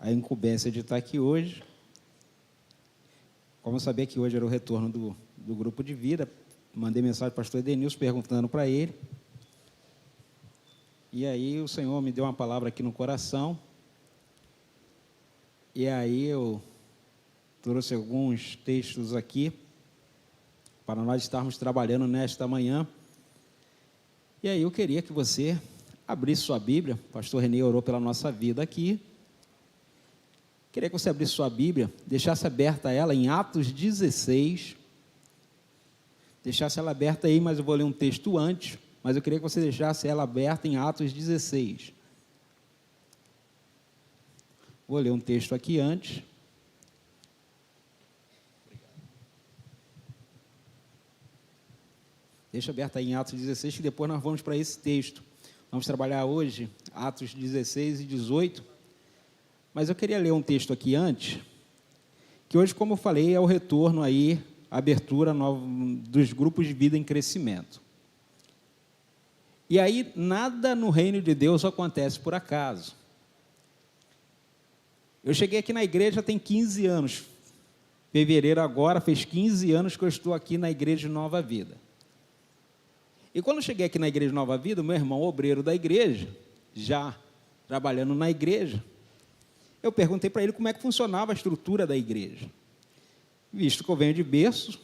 a incumbência de estar aqui hoje. Como eu sabia que hoje era o retorno do grupo de vida, mandei mensagem para o pastor Edenilson perguntando para ele. E aí o Senhor me deu uma palavra aqui no coração. E aí eu trouxe alguns textos aqui para nós estarmos trabalhando nesta manhã. E aí eu queria que você abrisse sua Bíblia. O pastor Renê orou pela nossa vida aqui. Queria que você abrisse sua Bíblia, deixasse aberta ela em Atos 16. Deixasse ela aberta aí, mas eu vou ler um texto antes. Mas eu queria que você deixasse ela aberta em Atos 16. Vou ler um texto aqui antes. Deixa aberta aí em Atos 16, que depois nós vamos para esse texto. Vamos trabalhar hoje Atos 16 e 18. Mas eu queria ler um texto aqui antes, que hoje, como eu falei, é o retorno aí, a abertura dos grupos de vida em crescimento. E aí, nada no reino de Deus acontece por acaso. Eu cheguei aqui na igreja tem 15 anos. Fevereiro agora fez 15 anos que eu estou aqui na igreja Nova Vida. E quando eu cheguei aqui na igreja Nova Vida, o meu irmão obreiro da igreja, já trabalhando na igreja, eu perguntei para ele como é que funcionava a estrutura da igreja. Visto que eu venho de berço,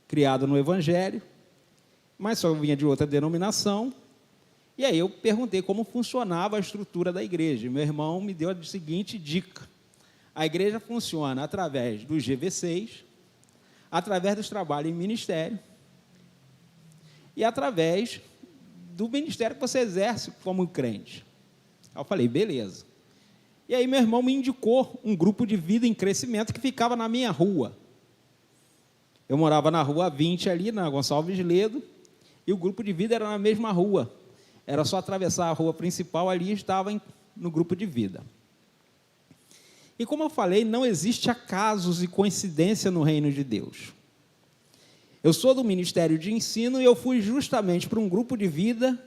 criado no Evangelho, mas só vinha de outra denominação, e aí eu perguntei como funcionava a estrutura da igreja. Meu irmão me deu a seguinte dica: a igreja funciona através dos GV6, através dos trabalhos em ministério, e através do ministério que você exerce como crente. Aí eu falei, beleza. E aí meu irmão me indicou um grupo de vida em crescimento que ficava na minha rua. Eu morava na rua 20 ali, na Gonçalves Ledo, e o grupo de vida era na mesma rua. Era só atravessar a rua principal ali e estava no grupo de vida. E como eu falei, não existe acasos e coincidência no reino de Deus. Eu sou do Ministério de Ensino e eu fui justamente para um grupo de vida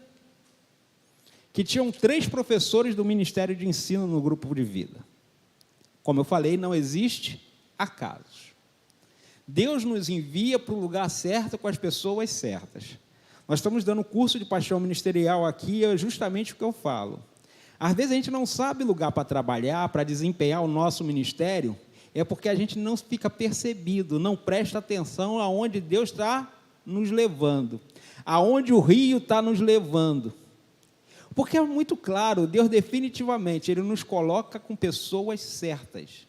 que tinham 3 professores do Ministério de Ensino no grupo de vida. Como eu falei, não existe acasos. Deus nos envia para o lugar certo com as pessoas certas. Nós estamos dando curso de paixão ministerial aqui, é justamente o que eu falo. Às vezes a gente não sabe lugar para trabalhar, para desempenhar o nosso ministério, é porque a gente não fica percebido, não presta atenção aonde Deus está nos levando, aonde o rio está nos levando. Porque é muito claro, Deus definitivamente, Ele nos coloca com pessoas certas.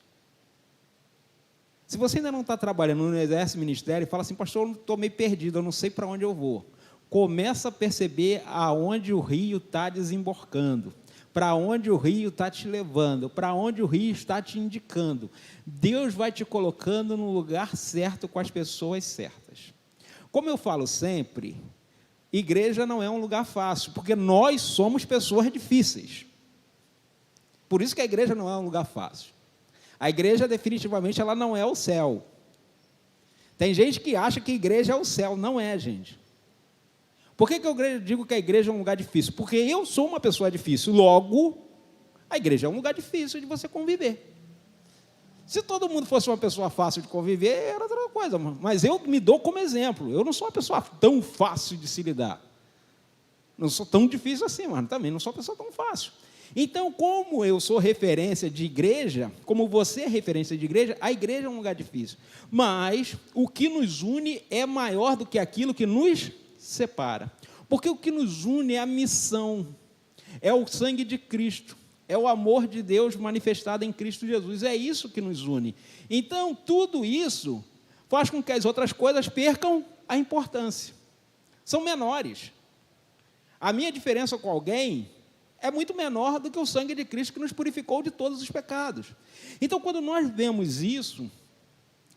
Se você ainda não está trabalhando no exército ministério, fala assim, pastor, eu estou meio perdido, eu não sei para onde eu vou. Começa a perceber aonde o rio está desembarcando, para onde o rio está te levando, para onde o rio está te indicando. Deus vai te colocando no lugar certo com as pessoas certas. Como eu falo sempre, igreja não é um lugar fácil, porque nós somos pessoas difíceis. Por isso que a igreja não é um lugar fácil. A igreja, definitivamente, ela não é o céu. Tem gente que acha que a igreja é o céu. Não é, gente. Por que eu digo que a igreja é um lugar difícil? Porque eu sou uma pessoa difícil. Logo, a igreja é um lugar difícil de você conviver. Se todo mundo fosse uma pessoa fácil de conviver, era outra coisa. Mas eu me dou como exemplo. Eu não sou uma pessoa tão fácil de se lidar. Não sou tão difícil assim, mas também não sou uma pessoa tão fácil. Então, como eu sou referência de igreja, como você é referência de igreja, a igreja é um lugar difícil. Mas o que nos une é maior do que aquilo que nos separa. Porque o que nos une é a missão, é o sangue de Cristo, é o amor de Deus manifestado em Cristo Jesus. É isso que nos une. Então, tudo isso faz com que as outras coisas percam a importância. São menores. A minha diferença com alguém é muito menor do que o sangue de Cristo que nos purificou de todos os pecados. Então, quando nós vemos isso,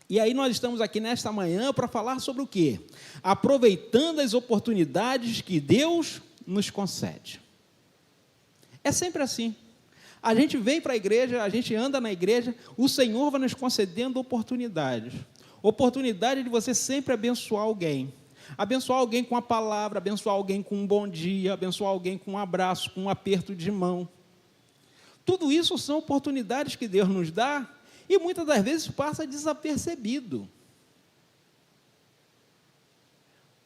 e aí nós estamos aqui nesta manhã para falar sobre o quê? Aproveitando as oportunidades que Deus nos concede. É sempre assim. A gente vem para a igreja, a gente anda na igreja, o Senhor vai nos concedendo oportunidades. Oportunidade de você sempre abençoar alguém. Abençoar alguém com a palavra, abençoar alguém com um bom dia, abençoar alguém com um abraço, com um aperto de mão. Tudo isso são oportunidades que Deus nos dá e muitas das vezes passa desapercebido.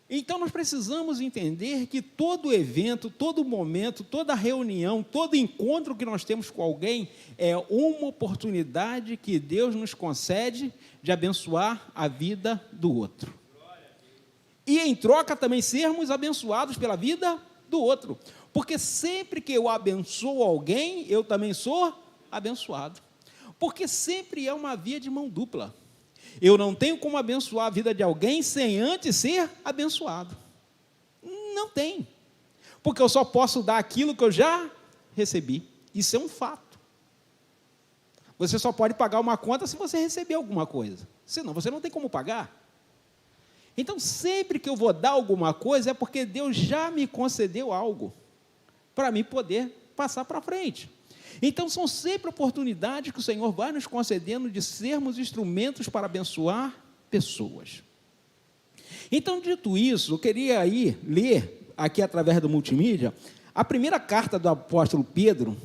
Então, nós precisamos entender que todo evento, todo momento, toda reunião, todo encontro que nós temos com alguém é uma oportunidade que Deus nos concede de abençoar a vida do outro. E, em troca, também sermos abençoados pela vida do outro. Porque sempre que eu abençoo alguém, eu também sou abençoado. Porque sempre é uma via de mão dupla. Eu não tenho como abençoar a vida de alguém sem antes ser abençoado. Não tem. Porque eu só posso dar aquilo que eu já recebi. Isso é um fato. Você só pode pagar uma conta se você receber alguma coisa. Senão você não tem como pagar. Então, sempre que eu vou dar alguma coisa, é porque Deus já me concedeu algo para mim poder passar para frente. Então, são sempre oportunidades que o Senhor vai nos concedendo de sermos instrumentos para abençoar pessoas. Então, dito isso, eu queria aí ler, aqui através do multimídia, a primeira carta do apóstolo Pedro,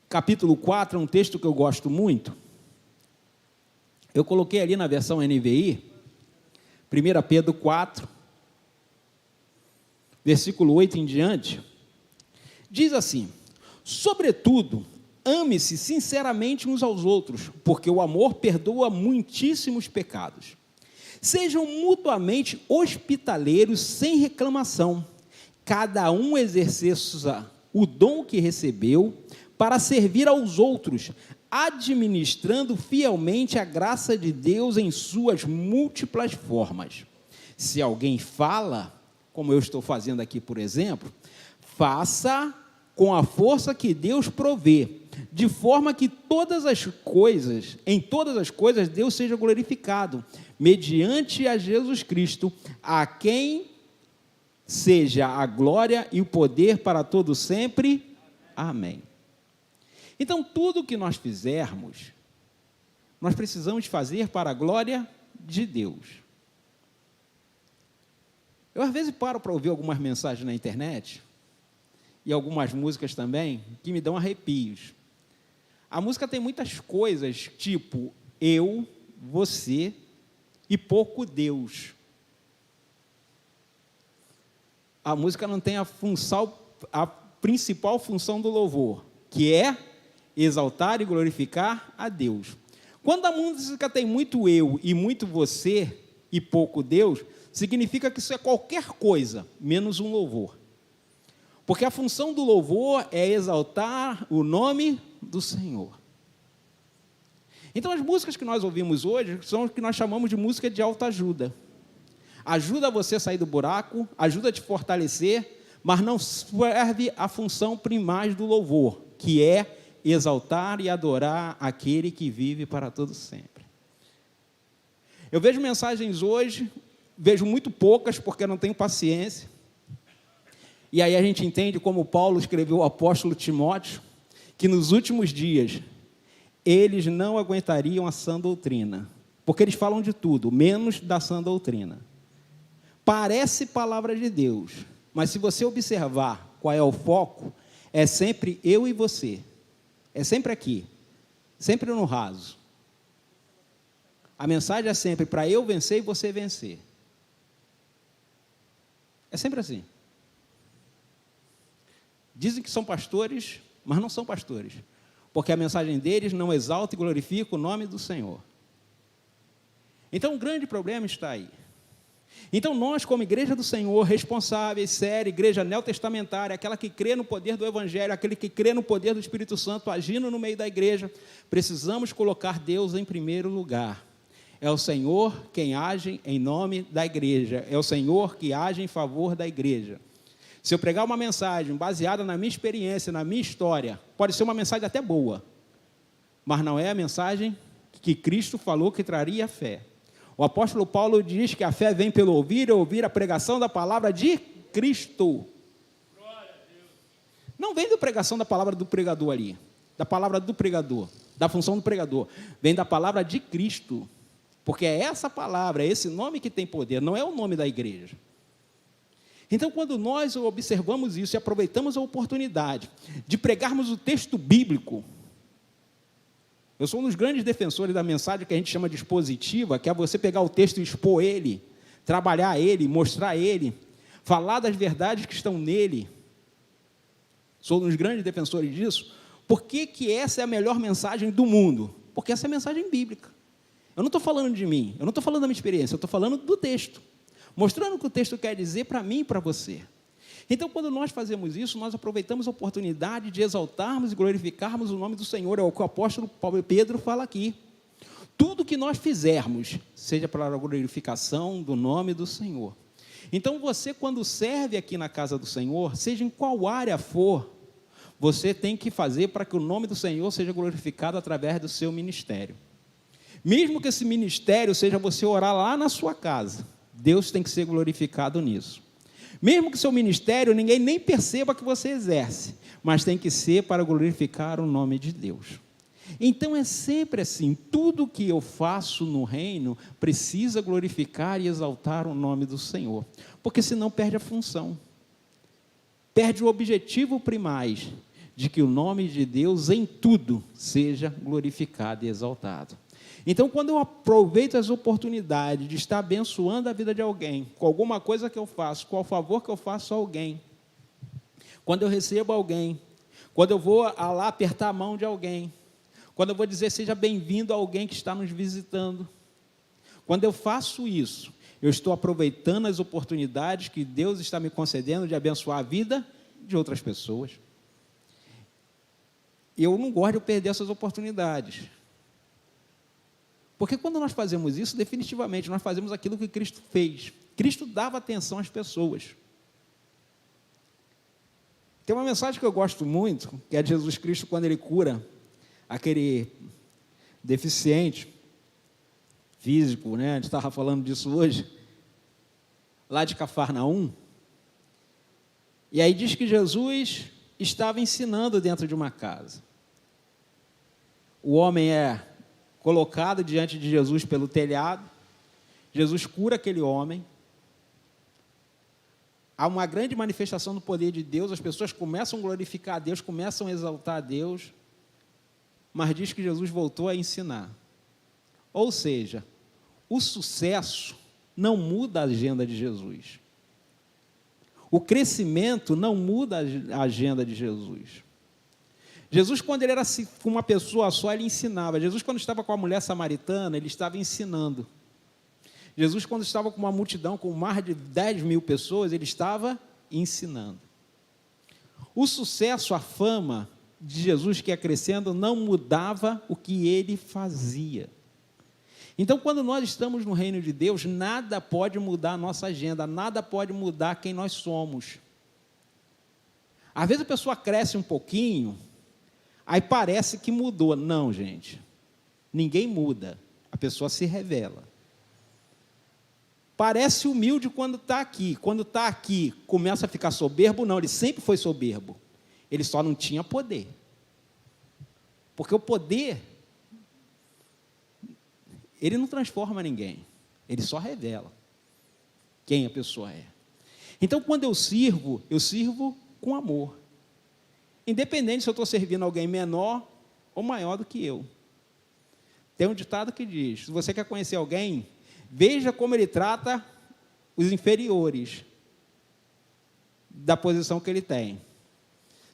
capítulo 4, é um texto que eu gosto muito. Eu coloquei ali na versão NVI, 1 Pedro 4, versículo 8 em diante, diz assim: sobretudo, ame-se sinceramente uns aos outros, porque o amor perdoa muitíssimos pecados. Sejam mutuamente hospitaleiros sem reclamação, cada um exerça o dom que recebeu para servir aos outros, administrando fielmente a graça de Deus em suas múltiplas formas. Se alguém fala, como eu estou fazendo aqui, por exemplo, faça com a força que Deus provê, de forma que em todas as coisas, Deus seja glorificado, mediante a Jesus Cristo, a quem seja a glória e o poder para todo sempre. Amém. Então, tudo que nós fizermos, nós precisamos fazer para a glória de Deus. Eu, às vezes, paro para ouvir algumas mensagens na internet, e algumas músicas também, que me dão arrepios. A música tem muitas coisas, tipo eu, você e pouco Deus. A música não tem a principal função do louvor, que é exaltar e glorificar a Deus. Quando a música tem muito eu e muito você e pouco Deus, significa que isso é qualquer coisa, menos um louvor. Porque a função do louvor é exaltar o nome do Senhor. Então, as músicas que nós ouvimos hoje são o que nós chamamos de música de autoajuda. Ajuda você a sair do buraco, ajuda a te fortalecer, mas não serve a função primaz do louvor, que é exaltar e adorar aquele que vive para todo sempre. Eu vejo mensagens hoje, vejo muito poucas, porque não tenho paciência. E aí a gente entende como Paulo escreveu ao apóstolo Timóteo, que nos últimos dias, eles não aguentariam a sã doutrina, porque eles falam de tudo, menos da sã doutrina. Parece palavra de Deus, mas se você observar qual é o foco, é sempre eu e você, é sempre aqui, sempre no raso. A mensagem é sempre para eu vencer e você vencer. É sempre assim. Dizem que são pastores, mas não são pastores, porque a mensagem deles não exalta e glorifica o nome do Senhor. Então, o grande problema está aí. Então, nós, como Igreja do Senhor, responsáveis, séria, igreja neotestamentária, aquela que crê no poder do Evangelho, aquele que crê no poder do Espírito Santo agindo no meio da igreja, precisamos colocar Deus em primeiro lugar. É o Senhor quem age em nome da igreja, é o Senhor que age em favor da igreja. Se eu pregar uma mensagem baseada na minha experiência, na minha história, pode ser uma mensagem até boa, mas não é a mensagem que Cristo falou que traria fé. O apóstolo Paulo diz que a fé vem pelo ouvir e ouvir a pregação da palavra de Cristo. Não vem da pregação da palavra do pregador ali, da palavra do pregador, da função do pregador. Vem da palavra de Cristo, porque é essa palavra, é esse nome que tem poder, não é o nome da igreja. Então, quando nós observamos isso e aproveitamos a oportunidade de pregarmos o texto bíblico, eu sou um dos grandes defensores da mensagem que a gente chama de expositiva, que é você pegar o texto e expor ele, trabalhar ele, mostrar ele, falar das verdades que estão nele. Sou um dos grandes defensores disso. Por que essa é a melhor mensagem do mundo? Porque essa é a mensagem bíblica. Eu não estou falando de mim, eu não estou falando da minha experiência, eu estou falando do texto, mostrando o que o texto quer dizer para mim e para você. Então, quando nós fazemos isso, nós aproveitamos a oportunidade de exaltarmos e glorificarmos o nome do Senhor, é o que o apóstolo Pedro fala aqui. Tudo que nós fizermos, seja para a glorificação do nome do Senhor. Então, você, quando serve aqui na casa do Senhor, seja em qual área for, você tem que fazer para que o nome do Senhor seja glorificado através do seu ministério. Mesmo que esse ministério seja você orar lá na sua casa, Deus tem que ser glorificado nisso. Mesmo que seu ministério ninguém nem perceba que você exerce, mas tem que ser para glorificar o nome de Deus. Então é sempre assim, tudo que eu faço no reino precisa glorificar e exaltar o nome do Senhor, porque senão perde a função, perde o objetivo primário de que o nome de Deus em tudo seja glorificado e exaltado. Então, quando eu aproveito as oportunidades de estar abençoando a vida de alguém, com alguma coisa que eu faço, com o favor que eu faço a alguém, quando eu recebo alguém, quando eu vou lá apertar a mão de alguém, quando eu vou dizer seja bem-vindo a alguém que está nos visitando, quando eu faço isso, eu estou aproveitando as oportunidades que Deus está me concedendo de abençoar a vida de outras pessoas. Eu não gosto de perder essas oportunidades. Porque quando nós fazemos isso, definitivamente, nós fazemos aquilo que Cristo fez. Cristo dava atenção às pessoas. Tem uma mensagem que eu gosto muito, que é de Jesus Cristo, quando ele cura aquele deficiente físico, né? A gente estava falando disso hoje, lá de Cafarnaum. E aí diz que Jesus estava ensinando dentro de uma casa. O homem é colocado diante de Jesus pelo telhado, Jesus cura aquele homem, há uma grande manifestação do poder de Deus, as pessoas começam a glorificar a Deus, começam a exaltar a Deus, mas diz que Jesus voltou a ensinar. Ou seja, o sucesso não muda a agenda de Jesus. O crescimento não muda a agenda de Jesus. Jesus, quando ele era uma pessoa só, ele ensinava. Jesus, quando estava com a mulher samaritana, ele estava ensinando. Jesus, quando estava com uma multidão, com mais de 10 mil pessoas, ele estava ensinando. O sucesso, a fama de Jesus que ia crescendo, não mudava o que ele fazia. Então, quando nós estamos no reino de Deus, nada pode mudar a nossa agenda, nada pode mudar quem nós somos. Às vezes a pessoa cresce um pouquinho, aí parece que mudou. Não, gente, ninguém muda, a pessoa se revela. Parece humilde quando está aqui, começa a ficar soberbo. Não, ele sempre foi soberbo, ele só não tinha poder, porque o poder, ele não transforma ninguém, ele só revela quem a pessoa é. Então, quando eu sirvo com amor, independente se eu estou servindo alguém menor ou maior do que eu. Tem um ditado que diz, se você quer conhecer alguém, veja como ele trata os inferiores da posição que ele tem.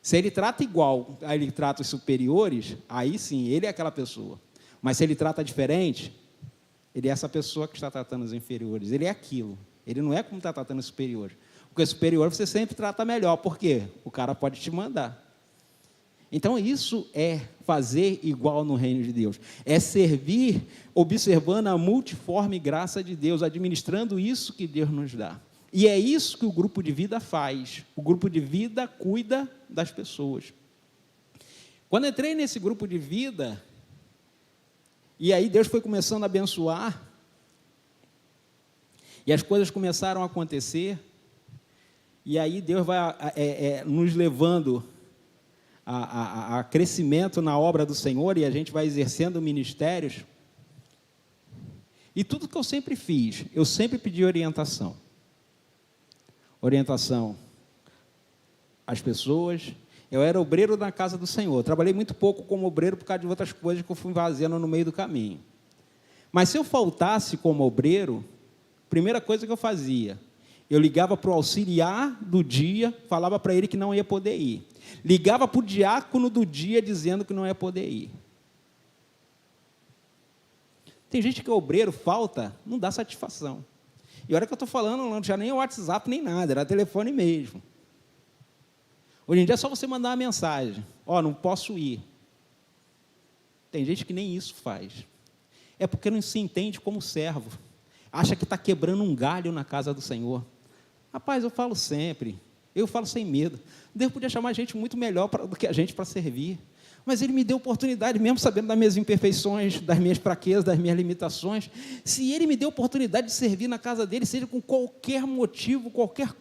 Se ele trata igual, aí ele trata os superiores, aí sim, ele é aquela pessoa. Mas se ele trata diferente, ele é essa pessoa que está tratando os inferiores, ele é aquilo, ele não é como está tratando os superiores. Porque o superior você sempre trata melhor, por quê? O cara pode te mandar. Então, isso é fazer igual no reino de Deus, é servir observando a multiforme graça de Deus, administrando isso que Deus nos dá. E é isso que o grupo de vida faz, o grupo de vida cuida das pessoas. Quando entrei nesse grupo de vida, e aí Deus foi começando a abençoar, e as coisas começaram a acontecer, e aí Deus vai nos levando a crescimento na obra do Senhor, e a gente vai exercendo ministérios. E tudo que eu sempre fiz, eu sempre pedi orientação. orientação às pessoas. Eu era obreiro na casa do Senhor. Trabalhei muito pouco como obreiro por causa de outras coisas que eu fui fazendo no meio do caminho. Mas se eu faltasse como obreiro, primeira coisa que eu fazia, eu ligava para o auxiliar do dia, falava para ele que não ia poder ir. Ligava para o diácono do dia dizendo que não ia poder ir. Tem gente que é obreiro, falta, não dá satisfação. E a hora que eu estou falando, não tinha nem WhatsApp nem nada, era telefone mesmo. Hoje em dia é só você mandar uma mensagem. Ó, não posso ir. Tem gente que nem isso faz. É porque não se entende como servo. Acha que está quebrando um galho na casa do Senhor. Rapaz, eu falo sempre. Eu falo sem medo. Deus podia chamar gente muito melhor do que a gente para servir. Mas Ele me deu oportunidade, mesmo sabendo das minhas imperfeições, das minhas fraquezas, das minhas limitações. Se Ele me deu oportunidade de servir na casa dEle, seja com qualquer motivo, qualquer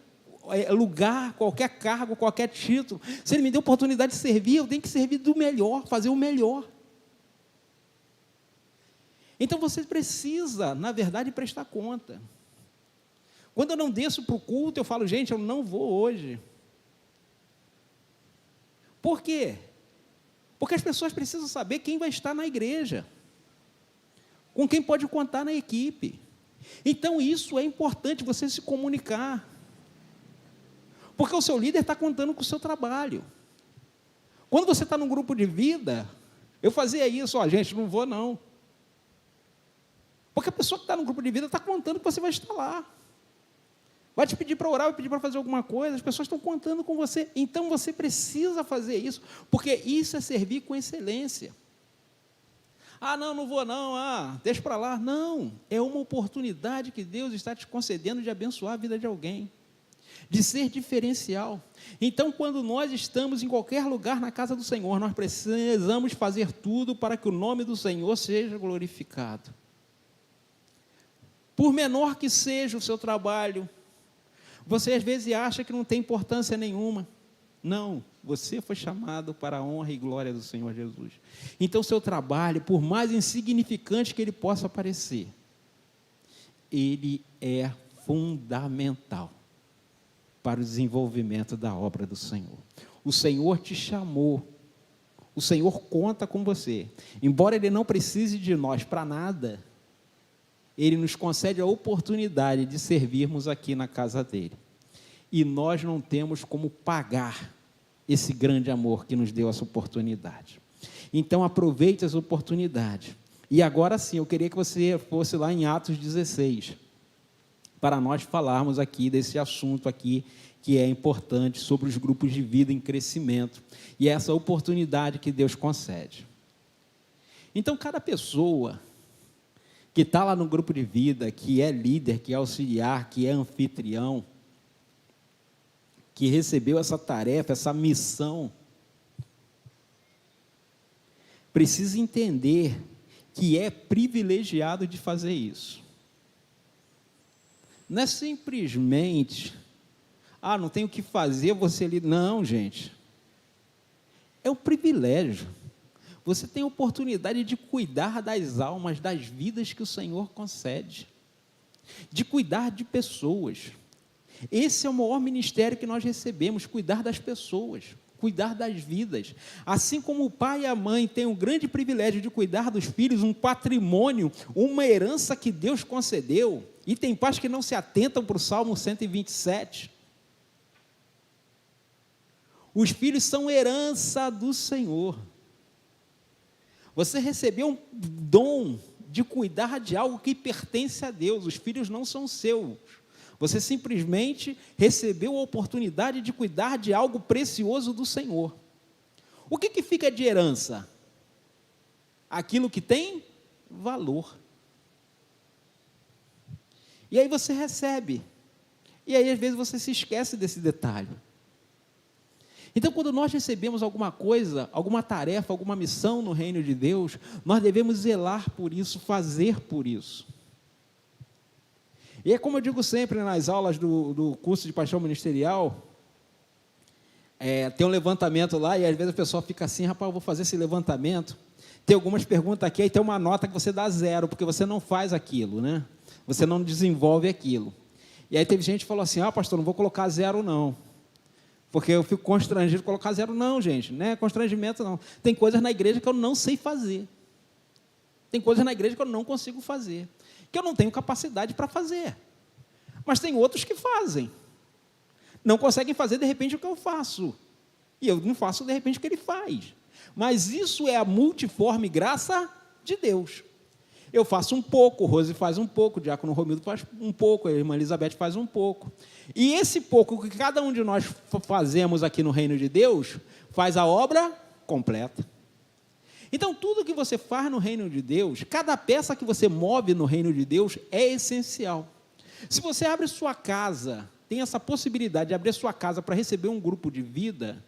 lugar, qualquer cargo, qualquer título, se Ele me deu oportunidade de servir, eu tenho que servir do melhor, fazer o melhor. Então você precisa, na verdade, prestar conta. Quando eu não desço para o culto, eu falo, gente, eu não vou hoje. Por quê? Porque as pessoas precisam saber quem vai estar na igreja, com quem pode contar na equipe. Então isso é importante, você se comunicar. Porque o seu líder está contando com o seu trabalho. Quando você está num grupo de vida, eu fazia isso, ó, gente, não vou não. Porque a pessoa que está no grupo de vida está contando que você vai estar lá. Vai te pedir para orar, vai pedir para fazer alguma coisa, as pessoas estão contando com você. Então você precisa fazer isso, porque isso é servir com excelência. Ah, não vou não, deixa para lá. Não, é uma oportunidade que Deus está te concedendo de abençoar a vida de alguém, de ser diferencial. Então, quando nós estamos em qualquer lugar na casa do Senhor, nós precisamos fazer tudo para que o nome do Senhor seja glorificado. Por menor que seja o seu trabalho, você às vezes acha que não tem importância nenhuma. Não, você foi chamado para a honra e glória do Senhor Jesus. Então, seu trabalho, por mais insignificante que ele possa parecer, ele é fundamental para o desenvolvimento da obra do Senhor. O Senhor te chamou, o Senhor conta com você. Embora Ele não precise de nós para nada, Ele nos concede a oportunidade de servirmos aqui na casa dEle. E nós não temos como pagar esse grande amor que nos deu essa oportunidade. Então, aproveite as oportunidades. E agora sim, eu queria que você fosse lá em Atos 16, para nós falarmos aqui desse assunto aqui, que é importante, sobre os grupos de vida em crescimento, e essa oportunidade que Deus concede. Então, cada pessoa que está lá no grupo de vida, que é líder, que é auxiliar, que é anfitrião, que recebeu essa tarefa, essa missão, precisa entender que é privilegiado de fazer isso. Não é simplesmente, não tenho o que fazer, você ali. Não, gente. É um privilégio. Você tem a oportunidade de cuidar das almas, das vidas que o Senhor concede. De cuidar de pessoas. Esse é o maior ministério que nós recebemos, cuidar das pessoas, cuidar das vidas. Assim como o pai e a mãe têm o grande privilégio de cuidar dos filhos, um patrimônio, uma herança que Deus concedeu, e tem pais que não se atentam para o Salmo 127. Os filhos são herança do Senhor. Você recebeu um dom de cuidar de algo que pertence a Deus, os filhos não são seus. Você simplesmente recebeu a oportunidade de cuidar de algo precioso do Senhor. O que fica de herança? Aquilo que tem valor. E aí você recebe. E aí, às vezes, você se esquece desse detalhe. Então, quando nós recebemos alguma coisa, alguma tarefa, alguma missão no reino de Deus, nós devemos zelar por isso, fazer por isso. E é como eu digo sempre nas aulas do curso de paixão ministerial, tem um levantamento lá, e às vezes a pessoa fica assim, rapaz, eu vou fazer esse levantamento. Tem algumas perguntas aqui, aí tem uma nota que você dá 0, porque você não faz aquilo, né? Você não desenvolve aquilo. E aí teve gente que falou assim, pastor, não vou colocar 0 não, porque eu fico constrangido de colocar 0. Não, gente, não é constrangimento não. Tem coisas na igreja que eu não sei fazer. Tem coisas na igreja que eu não consigo fazer, que eu não tenho capacidade para fazer. Mas tem outros que fazem. Não conseguem fazer, de repente, o que eu faço. E eu não faço, de repente, o que ele faz. Mas isso é a multiforme graça de Deus. Eu faço um pouco, o Rose faz um pouco, o diácono Romildo faz um pouco, a irmã Elizabeth faz um pouco. E esse pouco que cada um de nós fazemos aqui no reino de Deus, faz a obra completa. Então, tudo que você faz no reino de Deus, cada peça que você move no reino de Deus é essencial. Se você abre sua casa, tem essa possibilidade de abrir sua casa para receber um grupo de vida,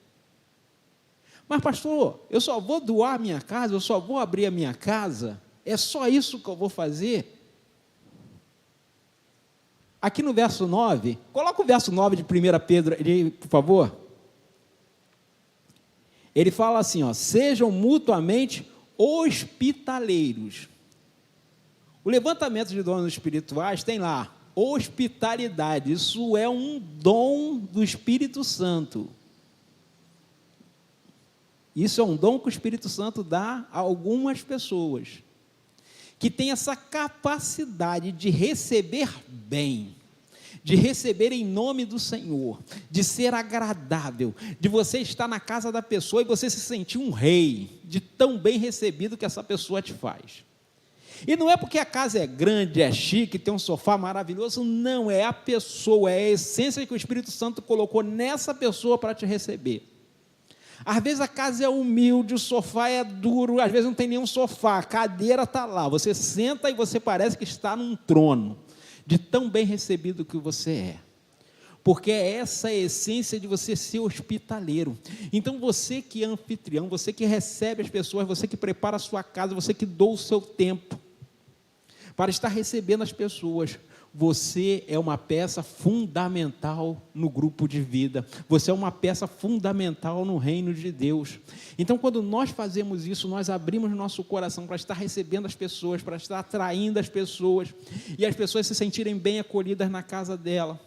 mas pastor, eu só vou doar minha casa, eu só vou abrir a minha casa, é só isso que eu vou fazer? Aqui no verso 9, coloca o verso 9 de 1 Pedro, por favor. Ele fala assim, sejam mutuamente hospitaleiros. O levantamento de dons espirituais tem lá, hospitalidade, isso é um dom do Espírito Santo. Isso é um dom que o Espírito Santo dá a algumas pessoas, que tem essa capacidade de receber bem, de receber em nome do Senhor, de ser agradável, de você estar na casa da pessoa e você se sentir um rei, de tão bem recebido que essa pessoa te faz. E não é porque a casa é grande, é chique, tem um sofá maravilhoso, não, é a pessoa, é a essência que o Espírito Santo colocou nessa pessoa para te receber. Às vezes a casa é humilde, o sofá é duro, às vezes não tem nenhum sofá, a cadeira está lá, você senta e você parece que está num trono, de tão bem recebido que você é, porque é essa a essência de você ser hospitaleiro. Então você que é anfitrião, você que recebe as pessoas, você que prepara a sua casa, você que doa o seu tempo para estar recebendo as pessoas, você é uma peça fundamental no grupo de vida, você é uma peça fundamental no reino de Deus. Então, quando nós fazemos isso, nós abrimos nosso coração para estar recebendo as pessoas, para estar atraindo as pessoas, e as pessoas se sentirem bem acolhidas na casa dela.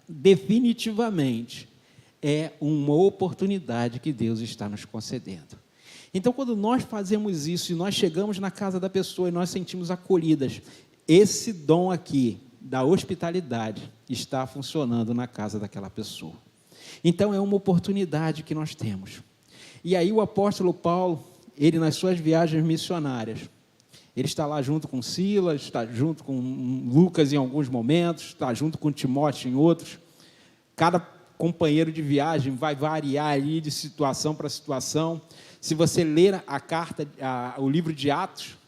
Definitivamente, é uma oportunidade que Deus está nos concedendo. Então, quando nós fazemos isso, e nós chegamos na casa da pessoa, e nós sentimos acolhidas, esse dom aqui, da hospitalidade, está funcionando na casa daquela pessoa. Então, é uma oportunidade que nós temos. E aí o apóstolo Paulo, ele nas suas viagens missionárias, ele está lá junto com Silas, está junto com Lucas em alguns momentos, está junto com Timóteo em outros. Cada companheiro de viagem vai variar ali de situação para situação. Se você ler a carta, o livro de Atos,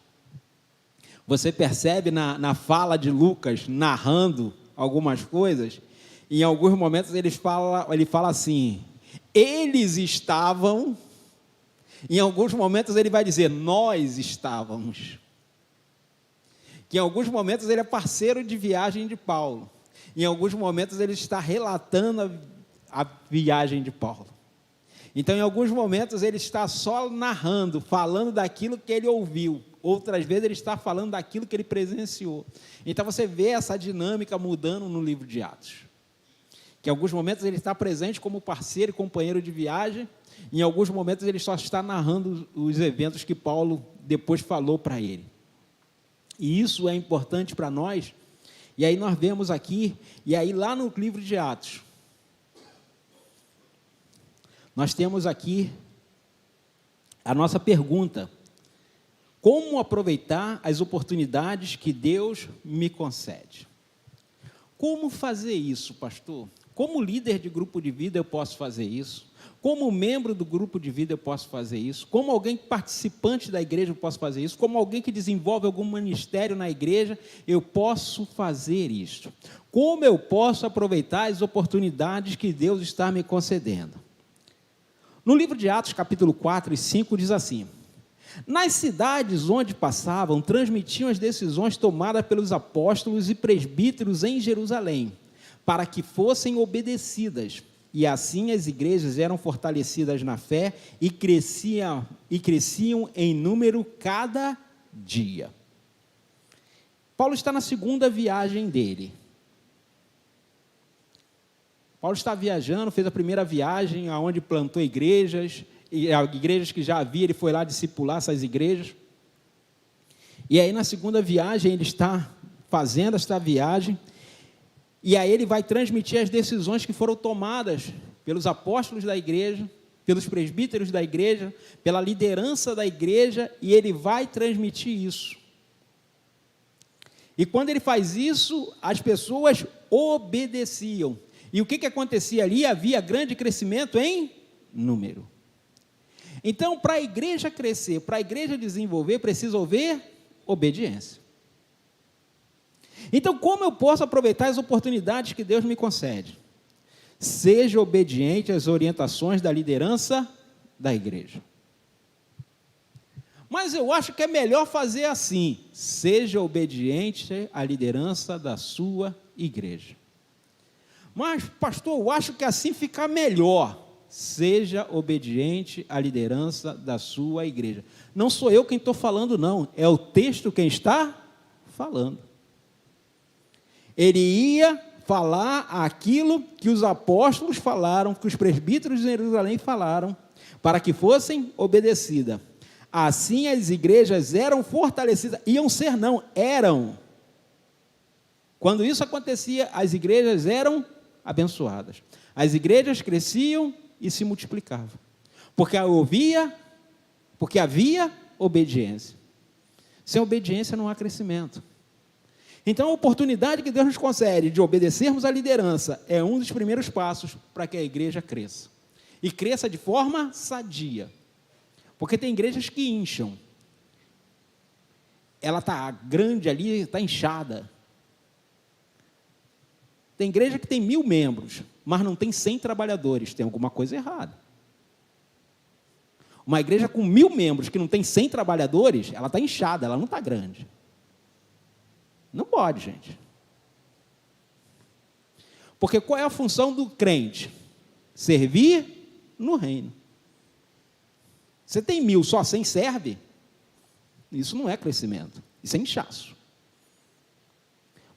você percebe na fala de Lucas, narrando algumas coisas, em alguns momentos ele fala assim, eles estavam, em alguns momentos ele vai dizer, nós estávamos, que em alguns momentos ele é parceiro de viagem de Paulo, em alguns momentos ele está relatando a viagem de Paulo. Então, em alguns momentos ele está só narrando, falando daquilo que ele ouviu, outras vezes ele está falando daquilo que ele presenciou. Então você vê essa dinâmica mudando no livro de Atos, que em alguns momentos ele está presente como parceiro e companheiro de viagem, em alguns momentos ele só está narrando os eventos que Paulo depois falou para ele. E isso é importante para nós. E aí nós vemos aqui, e aí lá no livro de Atos, nós temos aqui a nossa pergunta: como aproveitar as oportunidades que Deus me concede? Como fazer isso, pastor? Como líder de grupo de vida eu posso fazer isso? Como membro do grupo de vida eu posso fazer isso? Como alguém participante da igreja eu posso fazer isso? Como alguém que desenvolve algum ministério na igreja, eu posso fazer isso? Como eu posso aproveitar as oportunidades que Deus está me concedendo? No livro de Atos, capítulo 4 e 5, diz assim: nas cidades onde passavam, transmitiam as decisões tomadas pelos apóstolos e presbíteros em Jerusalém, para que fossem obedecidas, e assim as igrejas eram fortalecidas na fé e cresciam em número cada dia. Paulo está na segunda viagem dele. Paulo está viajando, fez a primeira viagem, aonde plantou igrejas, e igrejas que já havia, ele foi lá discipular essas igrejas. E aí, na segunda viagem, ele está fazendo esta viagem, e aí ele vai transmitir as decisões que foram tomadas pelos apóstolos da igreja, pelos presbíteros da igreja, pela liderança da igreja, e ele vai transmitir isso. E quando ele faz isso, as pessoas obedeciam. E o que acontecia ali? Havia grande crescimento em número. Então, para a igreja crescer, para a igreja desenvolver, precisa haver obediência. Então, como eu posso aproveitar as oportunidades que Deus me concede? Seja obediente às orientações da liderança da igreja. Mas eu acho que é melhor fazer assim: seja obediente à liderança da sua igreja. Mas, pastor, eu acho que assim fica melhor. Seja obediente à liderança da sua igreja. Não sou eu quem estou falando, não. É o texto quem está falando. Ele ia falar aquilo que os apóstolos falaram, que os presbíteros de Jerusalém falaram, para que fossem obedecidas. Assim as igrejas eram fortalecidas. Iam ser, não, eram. Quando isso acontecia, as igrejas eram abençoadas. As igrejas cresciam e se multiplicavam. Porque havia obediência. Sem obediência não há crescimento. Então, a oportunidade que Deus nos concede de obedecermos à liderança é um dos primeiros passos para que a igreja cresça. E cresça de forma sadia. Porque tem igrejas que incham. Ela está grande ali, está inchada. Tem igreja que tem 1000 membros, mas não tem 100 trabalhadores. Tem alguma coisa errada. Uma igreja com 1000 membros, que não tem 100 trabalhadores, ela está inchada, ela não está grande. Não pode, gente. Porque qual é a função do crente? Servir no reino. Você tem 1000, só 100 serve? Isso não é crescimento, isso é inchaço.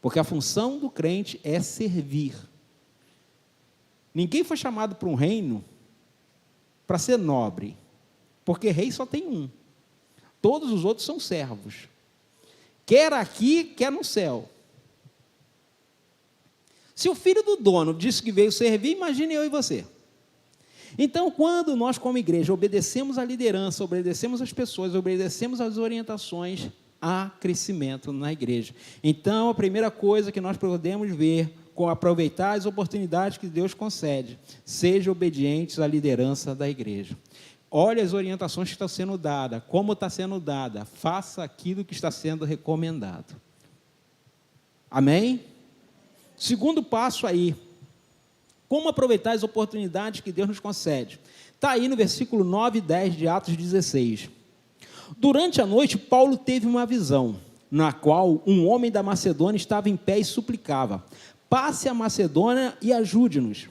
Porque a função do crente é servir. Ninguém foi chamado para um reino para ser nobre, porque rei só tem um. Todos os outros são servos. Quer aqui, quer no céu. Se o filho do dono disse que veio servir, imagine eu e você. Então, quando nós como igreja obedecemos à liderança, obedecemos às pessoas, obedecemos às orientações, há crescimento na igreja. Então, a primeira coisa que nós podemos ver, com aproveitar as oportunidades que Deus concede, seja obedientes à liderança da igreja. Olhe as orientações que estão sendo dadas, como está sendo dada, faça aquilo que está sendo recomendado. Amém? Segundo passo aí, como aproveitar as oportunidades que Deus nos concede? Está aí no versículo 9 e 10 de Atos 16. Durante a noite, Paulo teve uma visão, na qual um homem da Macedônia estava em pé e suplicava: passe a Macedônia e ajude-nos.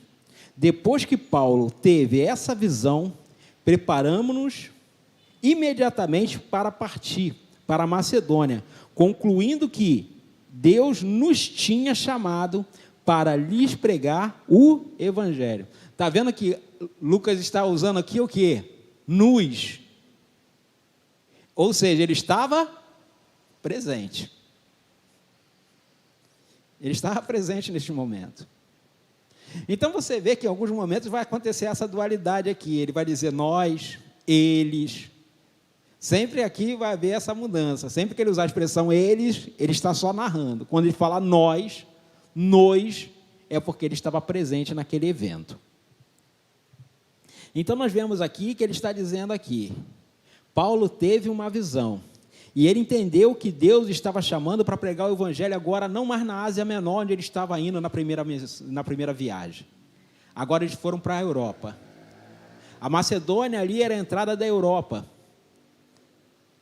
Depois que Paulo teve essa visão, preparamos-nos imediatamente para partir para a Macedônia, concluindo que Deus nos tinha chamado para lhes pregar o Evangelho. Está vendo que Lucas está usando aqui o quê? Nos. Ou seja, ele estava presente. Ele estava presente neste momento. Então você vê que em alguns momentos vai acontecer essa dualidade aqui. Ele vai dizer nós, eles. Sempre aqui vai haver essa mudança. Sempre que ele usar a expressão eles, ele está só narrando. Quando ele fala nós, nos, é porque ele estava presente naquele evento. Então nós vemos aqui que ele está dizendo aqui, Paulo teve uma visão, e ele entendeu que Deus estava chamando para pregar o Evangelho agora, não mais na Ásia Menor, onde ele estava indo na primeira viagem. Agora eles foram para a Europa. A Macedônia ali era a entrada da Europa,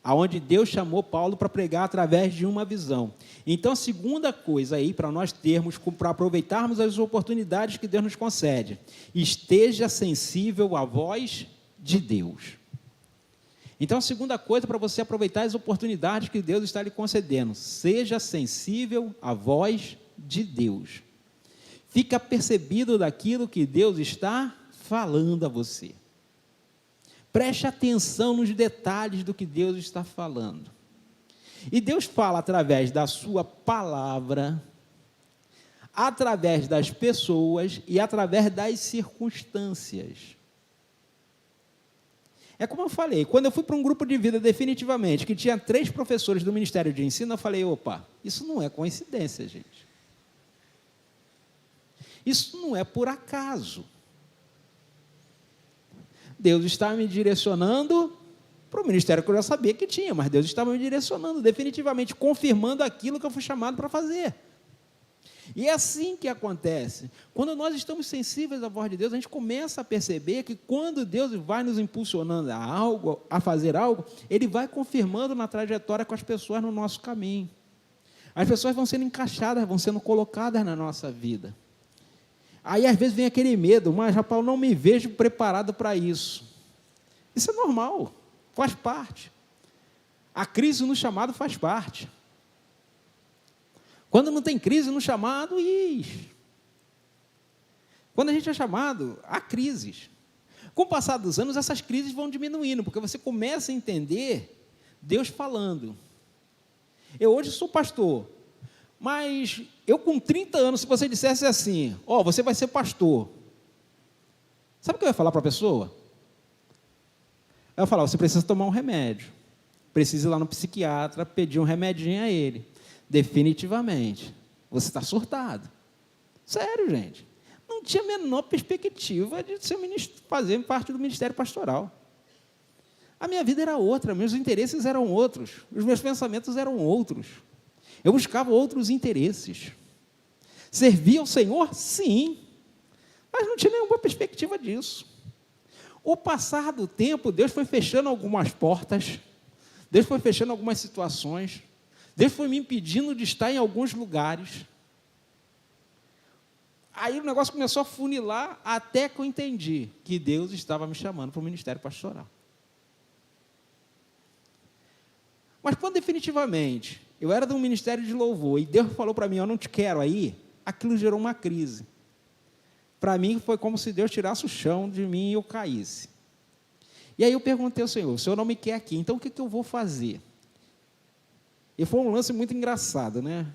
aonde Deus chamou Paulo para pregar através de uma visão. Então, a segunda coisa aí, para nós termos, para aproveitarmos as oportunidades que Deus nos concede, esteja sensível à voz de Deus. Então, a segunda coisa para você aproveitar as oportunidades que Deus está lhe concedendo, seja sensível à voz de Deus. Fica percebido daquilo que Deus está falando a você. Preste atenção nos detalhes do que Deus está falando. E Deus fala através da sua palavra, através das pessoas e através das circunstâncias. É como eu falei, quando eu fui para um grupo de vida definitivamente, que tinha 3 professores do Ministério de Ensino, eu falei, opa, isso não é coincidência, gente. Isso não é por acaso. Deus está me direcionando para o ministério que eu já sabia que tinha, mas Deus estava me direcionando definitivamente, confirmando aquilo que eu fui chamado para fazer. E é assim que acontece. Quando nós estamos sensíveis à voz de Deus, a gente começa a perceber que quando Deus vai nos impulsionando a algo, a fazer algo, Ele vai confirmando na trajetória com as pessoas no nosso caminho. As pessoas vão sendo encaixadas, vão sendo colocadas na nossa vida. Aí, às vezes, vem aquele medo, mas, rapaz, eu não me vejo preparado para isso. Isso é normal, faz parte. A crise no chamado faz parte. Quando não tem crise no chamado, quando a gente é chamado, há crises. Com o passar dos anos, essas crises vão diminuindo, porque você começa a entender Deus falando. Eu hoje sou pastor, mas eu com 30 anos, se você dissesse assim, você vai ser pastor, sabe o que eu ia falar para a pessoa? Eu ia falar, você precisa tomar um remédio, precisa ir lá no psiquiatra, pedir um remedinho a ele. Definitivamente, você está surtado. Sério, gente. Não tinha a menor perspectiva de fazer parte do ministério pastoral. A minha vida era outra, meus interesses eram outros, os meus pensamentos eram outros. Eu buscava outros interesses. Servia ao Senhor? Sim. Mas não tinha nenhuma perspectiva disso. O passar do tempo, Deus foi fechando algumas portas, Deus foi fechando algumas situações, Deus foi me impedindo de estar em alguns lugares. Aí o negócio começou a funilar até que eu entendi que Deus estava me chamando para o ministério pastoral. Mas quando definitivamente eu era de um ministério de louvor e Deus falou para mim, eu não te quero aí, aquilo gerou uma crise. Para mim foi como se Deus tirasse o chão de mim e eu caísse. E aí eu perguntei ao Senhor, o Senhor não me quer aqui, então o que eu vou fazer? E foi um lance muito engraçado, né?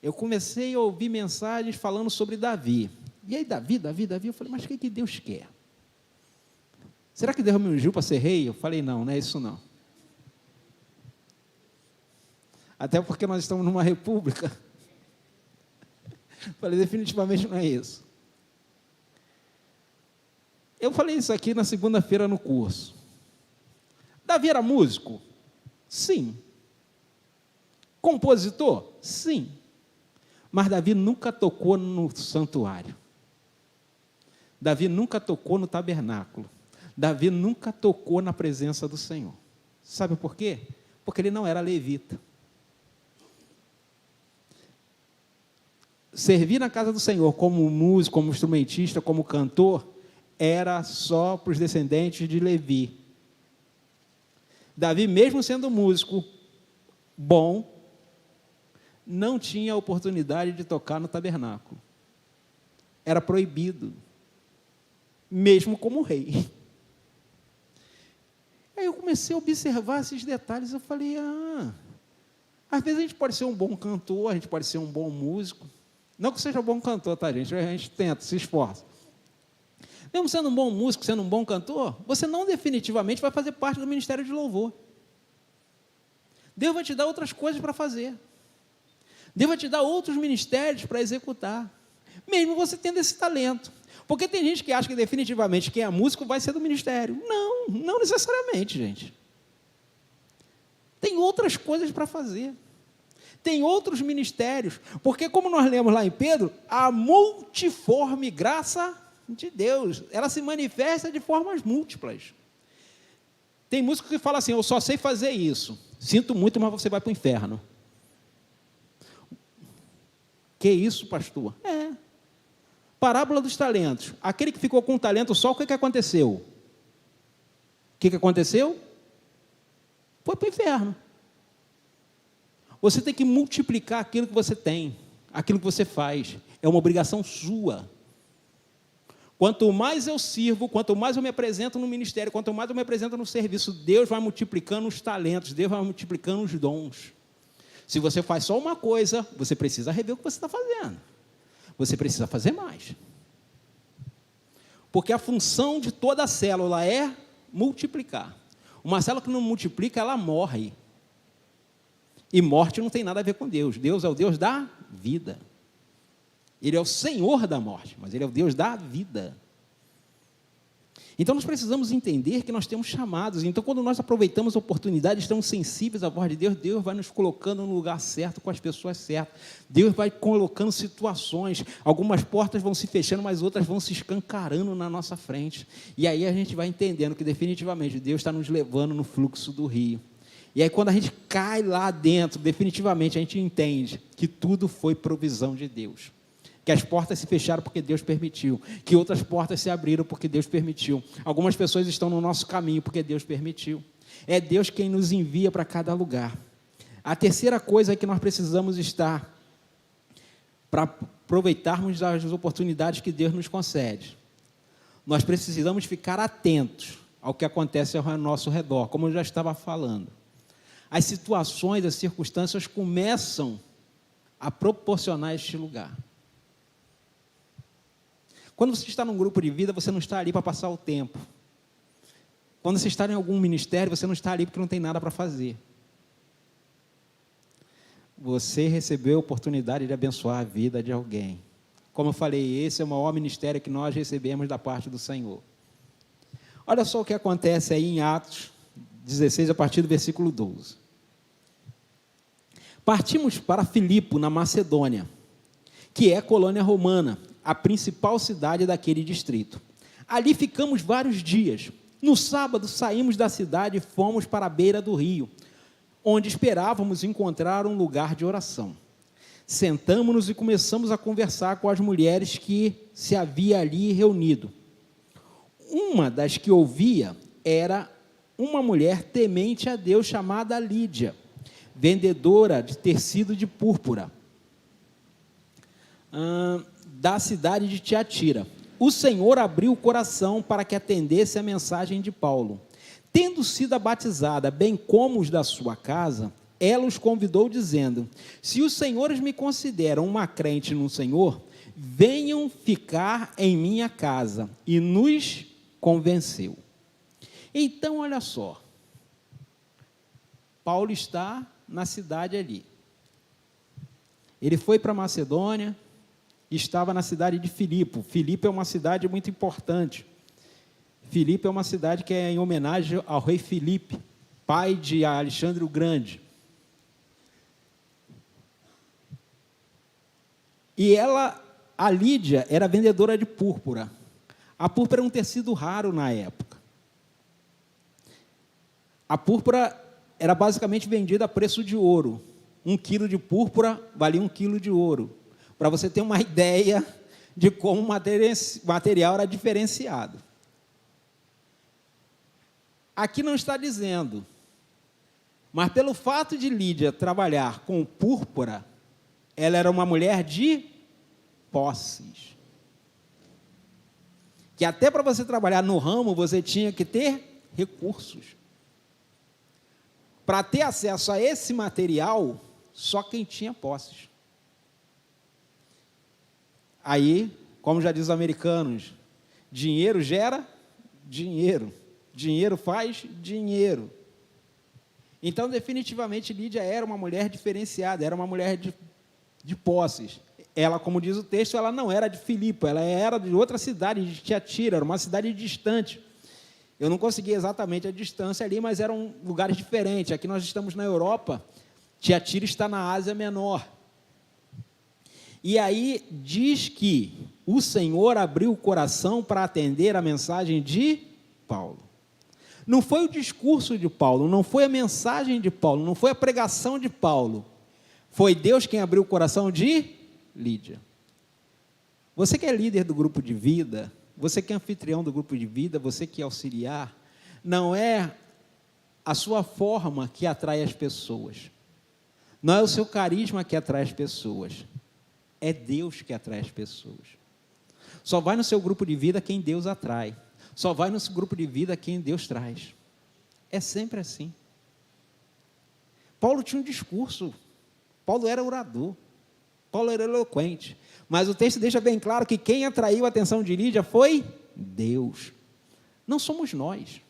Eu comecei a ouvir mensagens falando sobre Davi. E aí, Davi, eu falei, mas o que Deus quer? Será que Deus me ungiu para ser rei? Eu falei, não é isso não. Até porque nós estamos numa república. Falei, definitivamente não é isso. Eu falei isso aqui na segunda-feira no curso. Davi era músico? Sim. Compositor? Sim. Mas Davi nunca tocou no santuário. Davi nunca tocou no tabernáculo. Davi nunca tocou na presença do Senhor. Sabe por quê? Porque ele não era levita. Servir na casa do Senhor como músico, como instrumentista, como cantor, era só para os descendentes de Levi. Davi, mesmo sendo músico bom, não tinha a oportunidade de tocar no tabernáculo. Era proibido, mesmo como rei. Aí eu comecei a observar esses detalhes, eu falei, às vezes a gente pode ser um bom cantor, a gente pode ser um bom músico, não que seja um bom cantor, tá, gente? A gente tenta, se esforça. Mesmo sendo um bom músico, sendo um bom cantor, você não definitivamente vai fazer parte do ministério de louvor. Deus vai te dar outras coisas para fazer. Deus vai te dar outros ministérios para executar, mesmo você tendo esse talento. Porque tem gente que acha que definitivamente quem é músico vai ser do ministério. Não, não necessariamente, gente. Tem outras coisas para fazer. Tem outros ministérios, porque como nós lemos lá em Pedro, a multiforme graça de Deus, ela se manifesta de formas múltiplas. Tem músico que fala assim, eu só sei fazer isso. Sinto muito, mas você vai para o inferno. Que isso, pastor? Parábola dos talentos. Aquele que ficou com um talento só, o que aconteceu? O que aconteceu? Foi para o inferno. Você tem que multiplicar aquilo que você tem. aquilo que você faz, é uma obrigação sua. Quanto mais eu sirvo, quanto mais eu me apresento no ministério, quanto mais eu me apresento no serviço, Deus vai multiplicando os talentos, Deus vai multiplicando os dons. Se você faz só uma coisa, você precisa rever o que você está fazendo. Você precisa fazer mais. Porque a função de toda célula é multiplicar. Uma célula que não multiplica, ela morre. E morte não tem nada a ver com Deus. Deus é o Deus da vida. Ele é o Senhor da morte, mas Ele é o Deus da vida. Então, nós precisamos entender que nós temos chamados. Então, quando nós aproveitamos a oportunidade, estamos sensíveis à voz de Deus, Deus vai nos colocando no lugar certo, com as pessoas certas. Deus vai colocando situações. Algumas portas vão se fechando, mas outras vão se escancarando na nossa frente. E aí a gente vai entendendo que, definitivamente, Deus está nos levando no fluxo do rio. E aí, quando a gente cai lá dentro, definitivamente, a gente entende que tudo foi provisão de Deus. Que as portas se fecharam porque Deus permitiu, que outras portas se abriram porque Deus permitiu. Algumas pessoas estão no nosso caminho porque Deus permitiu. É Deus quem nos envia para cada lugar. A terceira coisa é que nós precisamos estar para aproveitarmos as oportunidades que Deus nos concede. Nós precisamos ficar atentos ao que acontece ao nosso redor, como eu já estava falando. As situações, as circunstâncias começam a proporcionar este lugar. Quando você está num grupo de vida, você não está ali para passar o tempo. Quando você está em algum ministério, você não está ali porque não tem nada para fazer. Você recebeu a oportunidade de abençoar a vida de alguém. Como eu falei, esse é o maior ministério que nós recebemos da parte do Senhor. Olha só o que acontece aí em Atos 16, a partir do versículo 12. Partimos para Filipo, na Macedônia, que é colônia romana, a principal cidade daquele distrito. Ali ficamos vários dias. No sábado, saímos da cidade e fomos para a beira do rio, onde esperávamos encontrar um lugar de oração. Sentamos-nos e começamos a conversar com as mulheres que se havia ali reunido. Uma das que ouvia era uma mulher temente a Deus chamada Lídia, vendedora de tecido de púrpura, da cidade de Tiatira. O Senhor abriu o coração para que atendesse a mensagem de Paulo. Tendo sido batizada, bem como os da sua casa, ela os convidou, dizendo: se os senhores me consideram uma crente no Senhor, venham ficar em minha casa. E nos convenceu. Então, olha só. Paulo está na cidade ali. Ele foi para Macedônia, estava na cidade de Filipe. Filipe é uma cidade muito importante. Filipe é uma cidade que é em homenagem ao rei Filipe, pai de Alexandre o Grande. E a Lídia, era vendedora de púrpura. A púrpura era um tecido raro na época. A púrpura era basicamente vendida a preço de ouro. 1 quilo de púrpura valia 1 quilo de ouro. Para você ter uma ideia de como o material era diferenciado. Aqui não está dizendo, mas pelo fato de Lídia trabalhar com púrpura, ela era uma mulher de posses. Que até para você trabalhar no ramo, você tinha que ter recursos. Para ter acesso a esse material, só quem tinha posses. Aí, como já diz os americanos, dinheiro gera dinheiro. Dinheiro faz dinheiro. Então, definitivamente, Lídia era uma mulher diferenciada, era uma mulher de posses. Ela, como diz o texto, ela não era de Filipe, ela era de outra cidade, de Tiatira, era uma cidade distante. Eu não consegui exatamente a distância ali, mas eram lugares diferentes. Aqui nós estamos na Europa, Tiatira está na Ásia Menor. E aí diz que o Senhor abriu o coração para atender a mensagem de Paulo. Não foi o discurso de Paulo, não foi a mensagem de Paulo, não foi a pregação de Paulo. Foi Deus quem abriu o coração de Lídia. Você que é líder do grupo de vida, você que é anfitrião do grupo de vida, você que é auxiliar, não é a sua forma que atrai as pessoas. Não é o seu carisma que atrai as pessoas. é Deus que atrai as pessoas. Só vai no seu grupo de vida quem Deus atrai. Só vai no seu grupo de vida quem Deus traz. É sempre assim. Paulo tinha um discurso. Paulo era orador. Paulo era eloquente. Mas o texto deixa bem claro que quem atraiu a atenção de Lídia foi Deus. Não somos nós.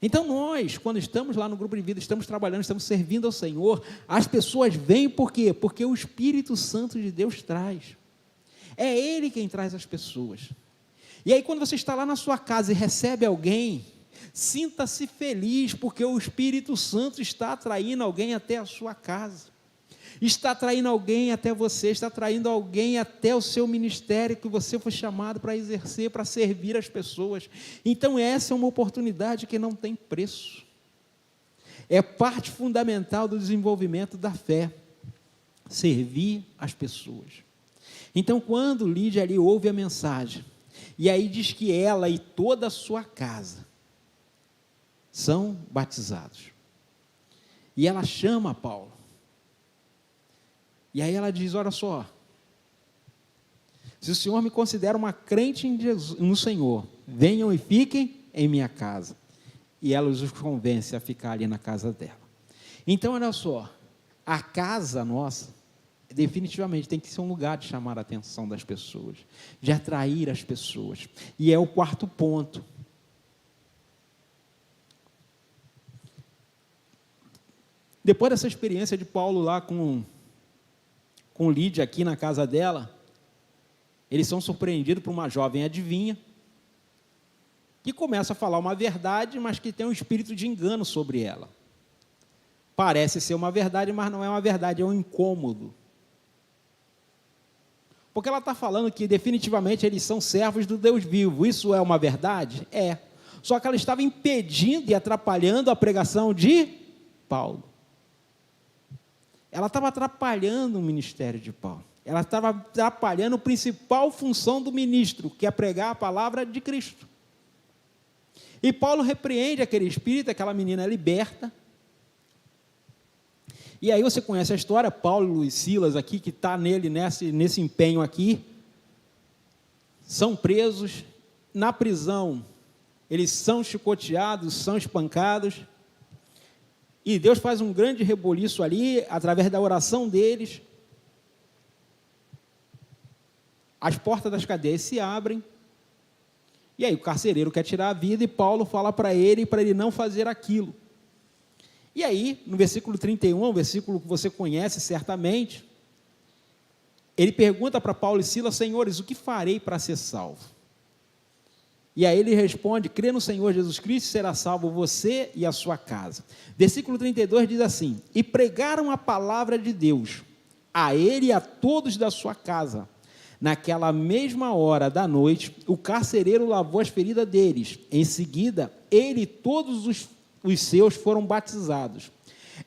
Então nós, quando estamos lá no grupo de vida, estamos trabalhando, estamos servindo ao Senhor, as pessoas vêm por quê? Porque o Espírito Santo de Deus traz. É Ele quem traz as pessoas. E aí quando você está lá na sua casa e recebe alguém, sinta-se feliz, porque o Espírito Santo está atraindo alguém até a sua casa. Está atraindo alguém até você, está atraindo alguém até o seu ministério que você foi chamado para exercer, para servir as pessoas. Então essa é uma oportunidade que não tem preço. É parte fundamental do desenvolvimento da fé, servir as pessoas. Então quando Lídia ali ouve a mensagem, e aí diz que ela e toda a sua casa são batizados. E ela chama Paulo. E aí ela diz, olha só, se o Senhor me considera uma crente em Jesus, no Senhor, venham e fiquem em minha casa. E ela os convence a ficar ali na casa dela. Então, olha só, a casa nossa, definitivamente tem que ser um lugar de chamar a atenção das pessoas, de atrair as pessoas. E é o quarto ponto. Depois dessa experiência de Paulo lá com Lídia aqui na casa dela, eles são surpreendidos por uma jovem adivinha, que começa a falar uma verdade, mas que tem um espírito de engano sobre ela. Parece ser uma verdade, mas não é uma verdade, é um incômodo. Porque ela está falando que definitivamente eles são servos do Deus vivo. Isso é uma verdade? É. Só que ela estava impedindo e atrapalhando a pregação de Paulo. Ela estava atrapalhando o ministério de Paulo. Ela estava atrapalhando a principal função do ministro, que é pregar a palavra de Cristo. E Paulo repreende aquele espírito, aquela menina liberta. E aí você conhece a história, Paulo e Silas aqui, que está nele, nesse empenho aqui, são presos, na prisão, eles são chicoteados, são espancados, e Deus faz um grande reboliço ali, através da oração deles. As portas das cadeias se abrem, e aí o carcereiro quer tirar a vida, e Paulo fala para ele não fazer aquilo. E aí, no versículo 31, um versículo que você conhece certamente, ele pergunta para Paulo e Silas, senhores, o que farei para ser salvo? E aí ele responde, crê no Senhor Jesus Cristo, será salvo você e a sua casa. Versículo 32 diz assim, e pregaram a palavra de Deus, a ele e a todos da sua casa. Naquela mesma hora da noite, o carcereiro lavou as feridas deles. Em seguida, ele e todos os seus foram batizados.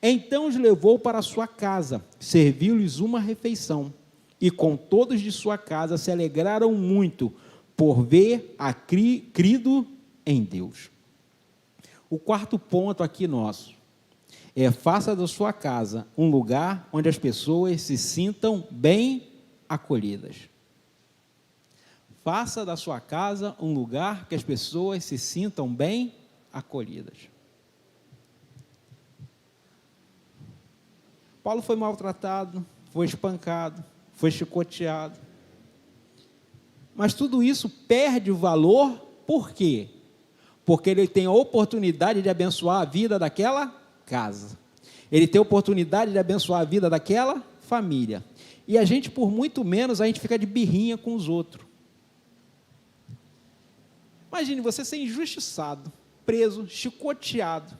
Então os levou para a sua casa, serviu-lhes uma refeição, e com todos de sua casa se alegraram muito, por ver crido em Deus. O quarto ponto aqui nosso é faça da sua casa um lugar onde as pessoas se sintam bem acolhidas. Faça da sua casa um lugar que as pessoas se sintam bem acolhidas. Paulo foi maltratado, foi espancado, foi chicoteado. Mas tudo isso perde o valor, por quê? Porque ele tem a oportunidade de abençoar a vida daquela casa. Ele tem a oportunidade de abençoar a vida daquela família. E a gente, por muito menos, a gente fica de birrinha com os outros. Imagine você ser injustiçado, preso, chicoteado,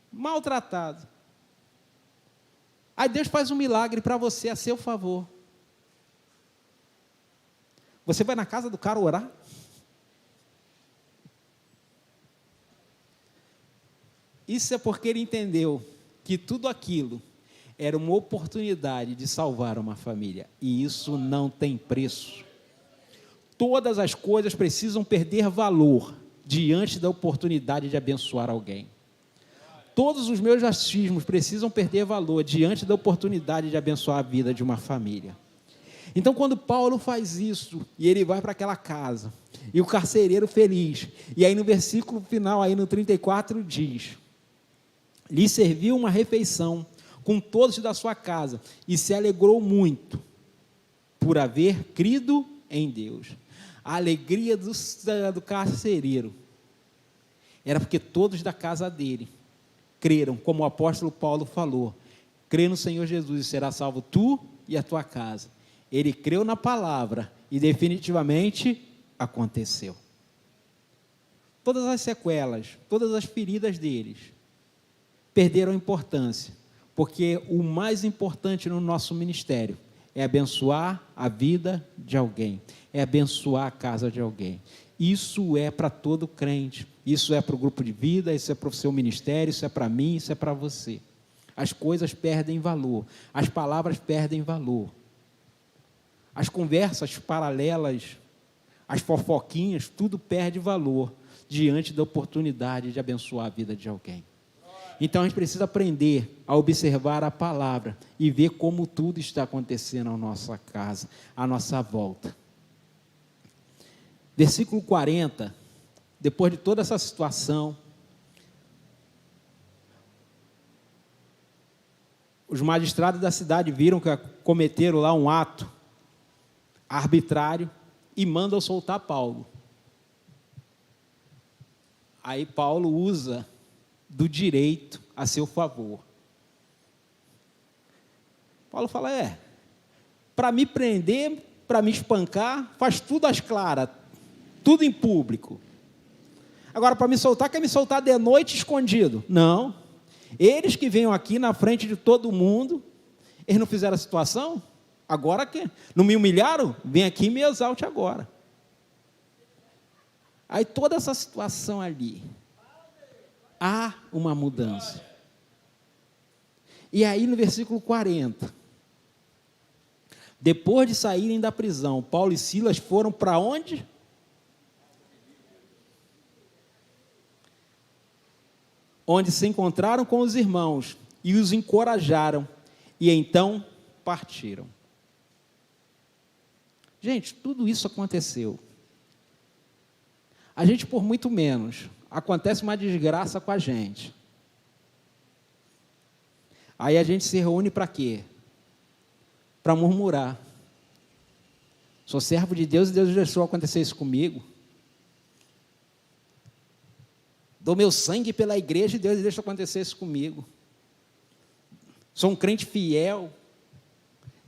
maltratado. Aí Deus faz um milagre para você a seu favor. Você vai na casa do cara orar? Isso é porque ele entendeu que tudo aquilo era uma oportunidade de salvar uma família. E isso não tem preço. Todas as coisas precisam perder valor diante da oportunidade de abençoar alguém. Todos os meus achismos precisam perder valor diante da oportunidade de abençoar a vida de uma família. Então, quando Paulo faz isso, e ele vai para aquela casa, e o carcereiro feliz, e aí no versículo final, aí no 34, diz: lhe serviu uma refeição com todos da sua casa, e se alegrou muito por haver crido em Deus. A alegria do carcereiro era porque todos da casa dele creram, como o apóstolo Paulo falou: crê no Senhor Jesus e será salvo tu e a tua casa. Ele creu na palavra e definitivamente aconteceu. Todas as sequelas, todas as feridas deles perderam importância, porque o mais importante no nosso ministério é abençoar a vida de alguém, é abençoar a casa de alguém. Isso é para todo crente, isso é para o grupo de vida, isso é para o seu ministério, isso é para mim, isso é para você. As coisas perdem valor, as palavras perdem valor, as conversas paralelas, as fofoquinhas, tudo perde valor diante da oportunidade de abençoar a vida de alguém. Então a gente precisa aprender a observar a palavra e ver como tudo está acontecendo à nossa casa, à nossa volta. Versículo 40, depois de toda essa situação, os magistrados da cidade viram que cometeram lá um ato arbitrário e mandam soltar Paulo. Aí Paulo usa do direito a seu favor. Paulo fala: para me prender, para me espancar, faz tudo às claras, tudo em público. Agora, para me soltar, quer me soltar de noite escondido? Não. Eles que venham aqui na frente de todo mundo, eles não fizeram a situação? Agora que não me humilharam? Vem aqui e me exalte agora. Aí toda essa situação ali, há uma mudança. E aí no versículo 40, depois de saírem da prisão, Paulo e Silas foram para onde? Onde se encontraram com os irmãos e os encorajaram, e então partiram. Gente, tudo isso aconteceu. A gente, por muito menos, acontece uma desgraça com a gente. Aí a gente se reúne para quê? Para murmurar. Sou servo de Deus e Deus deixou acontecer isso comigo. Dou meu sangue pela igreja e Deus deixa acontecer isso comigo. Sou um crente fiel,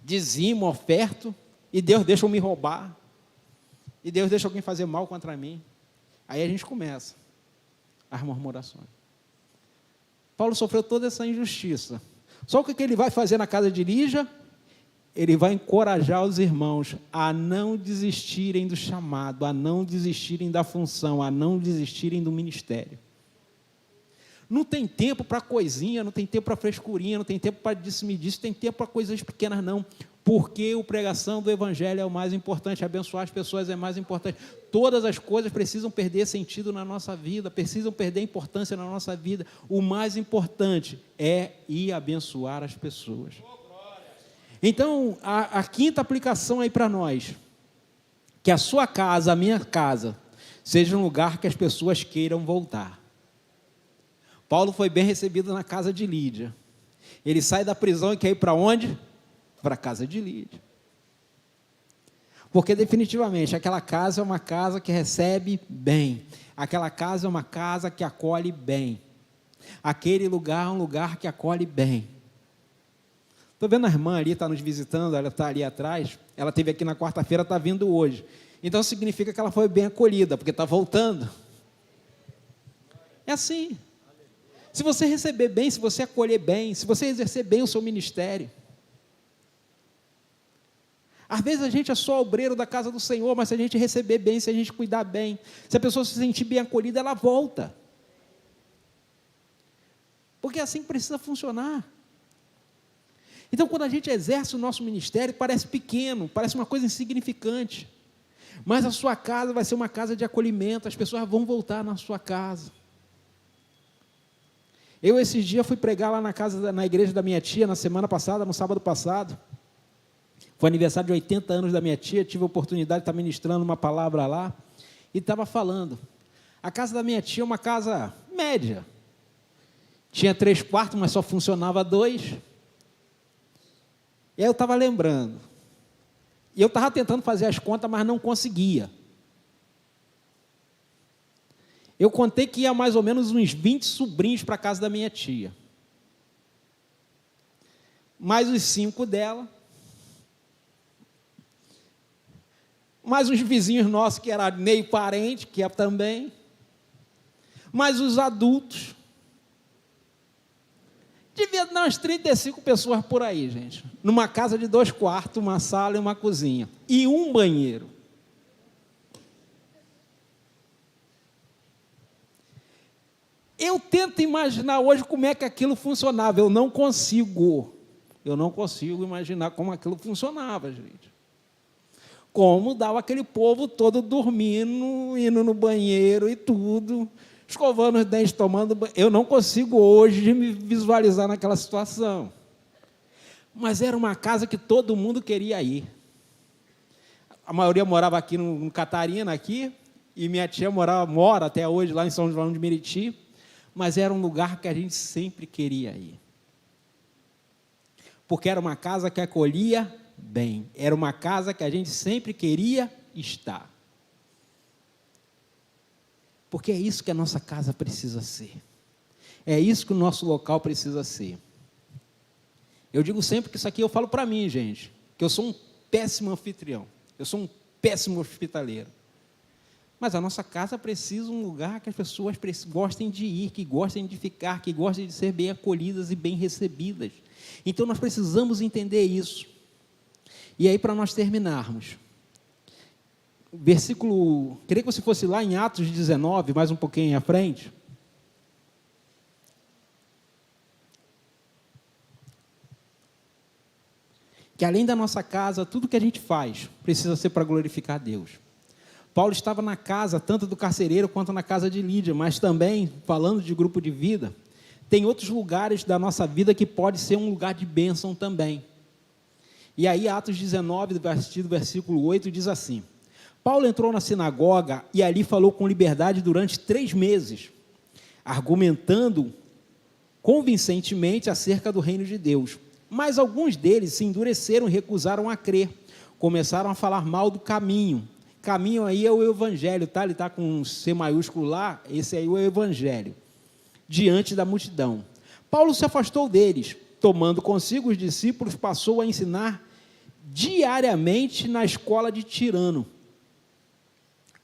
dizimo, oferto, e Deus deixa eu me roubar. E Deus deixa alguém fazer mal contra mim. Aí a gente começa as murmurações. Paulo sofreu toda essa injustiça. Só o que ele vai fazer na casa de Lígia? Ele vai encorajar os irmãos a não desistirem do chamado, a não desistirem da função, a não desistirem do ministério. Não tem tempo para coisinha, não tem tempo para frescurinha, não tem tempo para disse-me-disse, tem tempo para coisas pequenas não, porque a pregação do evangelho é o mais importante, abençoar as pessoas é mais importante. Todas as coisas precisam perder sentido na nossa vida, precisam perder importância na nossa vida. O mais importante é ir abençoar as pessoas. Então, a quinta aplicação aí para nós, que a sua casa, a minha casa, seja um lugar que as pessoas queiram voltar. Paulo foi bem recebido na casa de Lídia. Ele sai da prisão e quer ir para onde? Para a casa de Lídia. Porque definitivamente aquela casa é uma casa que recebe bem. Aquela casa é uma casa que acolhe bem. Aquele lugar é um lugar que acolhe bem. Estou vendo a irmã ali, está nos visitando, ela está ali atrás. Ela esteve aqui na quarta-feira, está vindo hoje. Então significa que ela foi bem acolhida, porque está voltando. É assim. Se você receber bem, se você acolher bem, se você exercer bem o seu ministério. Às vezes a gente é só obreiro da casa do Senhor, mas se a gente receber bem, se a gente cuidar bem, se a pessoa se sentir bem acolhida, ela volta. Porque é assim que precisa funcionar. Então, quando a gente exerce o nosso ministério, parece pequeno, parece uma coisa insignificante. Mas a sua casa vai ser uma casa de acolhimento, as pessoas vão voltar na sua casa. Eu, esses dias, fui pregar lá na igreja da minha tia, na semana passada, no sábado passado. Foi aniversário de 80 anos da minha tia, tive a oportunidade de estar ministrando uma palavra lá, e estava falando. A casa da minha tia é uma casa média. Tinha 3 quartos, mas só funcionava 2. E aí eu estava lembrando. E eu estava tentando fazer as contas, mas não conseguia. Eu contei que ia mais ou menos uns 20 sobrinhos para a casa da minha tia. Mais os 5 dela. Mais uns vizinhos nossos, que era meio parente, que é também. Mais os adultos. Devia dar umas 35 pessoas por aí, gente. Numa casa de 2 quartos, uma sala e uma cozinha. E um banheiro. Eu tento imaginar hoje como é que aquilo funcionava. Eu não consigo imaginar como aquilo funcionava, gente. Como dava aquele povo todo dormindo, indo no banheiro e tudo, escovando os dentes, tomando banho. Eu não consigo hoje me visualizar naquela situação. Mas era uma casa que todo mundo queria ir. A maioria morava aqui no Catarina, aqui, e minha tia mora até hoje lá em São João de Meriti. Mas era um lugar que a gente sempre queria ir. Porque era uma casa que acolhia bem. Era uma casa que a gente sempre queria estar. Porque é isso que a nossa casa precisa ser. É isso que o nosso local precisa ser. Eu digo sempre que isso aqui eu falo para mim, gente, que eu sou um péssimo anfitrião. Eu sou um péssimo hospitaleiro. Mas a nossa casa precisa de um lugar que as pessoas gostem de ir, que gostem de ficar, que gostem de ser bem acolhidas e bem recebidas. Então, nós precisamos entender isso. E aí, para nós terminarmos, queria que você fosse lá em Atos 19, mais um pouquinho à frente. Que além da nossa casa, tudo que a gente faz precisa ser para glorificar a Deus. Paulo estava na casa, tanto do carcereiro quanto na casa de Lídia, mas também, falando de grupo de vida, tem outros lugares da nossa vida que pode ser um lugar de bênção também. E aí, Atos 19, versículo 8, diz assim: Paulo entrou na sinagoga e ali falou com liberdade durante 3 meses, argumentando convincentemente acerca do reino de Deus. Mas alguns deles se endureceram e recusaram a crer, começaram a falar mal do caminho. Caminho aí é o evangelho, tá? Ele está com um C maiúsculo lá, esse aí é o evangelho, diante da multidão. Paulo se afastou deles, tomando consigo os discípulos, passou a ensinar diariamente na escola de Tirano.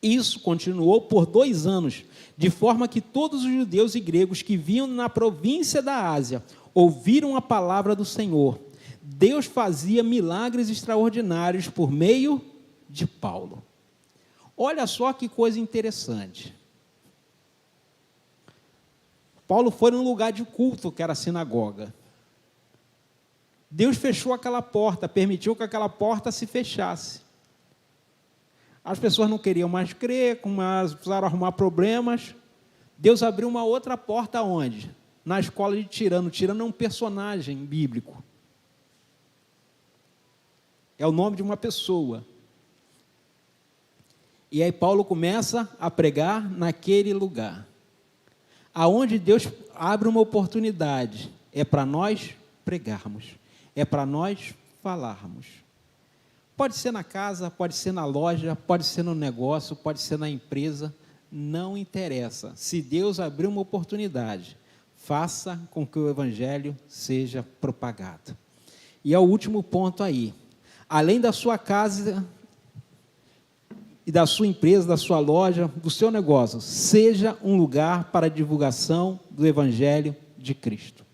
Isso continuou por 2 anos, de forma que todos os judeus e gregos que vinham na província da Ásia ouviram a palavra do Senhor. Deus fazia milagres extraordinários por meio de Paulo. Olha só que coisa interessante. Paulo foi num lugar de culto, que era a sinagoga. Deus fechou aquela porta, permitiu que aquela porta se fechasse. As pessoas não queriam mais crer, precisaram arrumar problemas. Deus abriu uma outra porta onde? Na escola de Tirano. Tirano é um personagem bíblico. É o nome de uma pessoa. E aí Paulo começa a pregar naquele lugar. Aonde Deus abre uma oportunidade, é para nós pregarmos, é para nós falarmos. Pode ser na casa, pode ser na loja, pode ser no negócio, pode ser na empresa, não interessa. Se Deus abrir uma oportunidade, faça com que o evangelho seja propagado. E é o último ponto aí. Além da sua casa e da sua empresa, da sua loja, do seu negócio, seja um lugar para a divulgação do evangelho de Cristo.